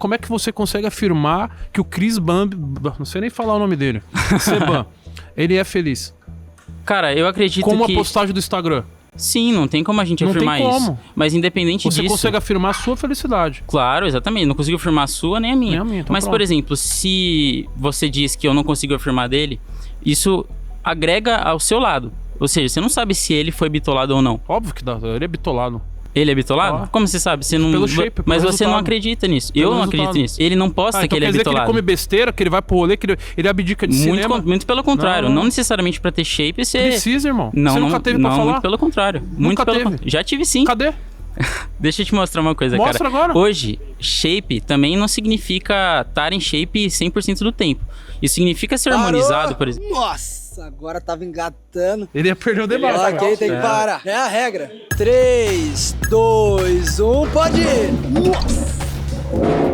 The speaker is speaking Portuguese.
Como é que você consegue afirmar que o Chris Bumby, não sei nem falar o nome dele, Seban, ele é feliz? Cara, eu acredito Como que... a postagem do Instagram. Sim, não tem como a gente Não afirmar tem como. isso. Mas independente Você disso... consegue afirmar a sua felicidade. Claro, exatamente. Não consigo afirmar a sua nem a minha. Nem a minha, então Mas, pronto. por exemplo, se você diz que eu não consigo afirmar dele, isso agrega ao seu lado. Ou seja, você não sabe se ele foi bitolado ou não. Óbvio que dá, ele é bitolado. Ele é bitolado? Ah. Como você sabe? Você não... Pelo shape, pelo Mas você resultado. não acredita nisso. Pelo Eu não resultado. acredito nisso. Ele não posta Então que ele é quer dizer que ele bitolado. come besteira, que ele vai pro rolê, que ele abdica de cinema? Muito pelo contrário. Não. Não necessariamente pra ter shape, você... Precisa, irmão. Não, Você nunca teve pra falar? Muito pelo contrário. Muito pelo teve. contrário. Já tive sim. Cadê? Deixa eu te mostrar uma coisa, Mostra cara. agora. Hoje, shape também não significa estar em shape 100% do tempo. Isso significa ser harmonizado, por exemplo. Nossa, agora tava engatando. Ele ia perder o debate. Ok, tem que parar. É a regra. 3, 2, 1, pode ir. Nossa.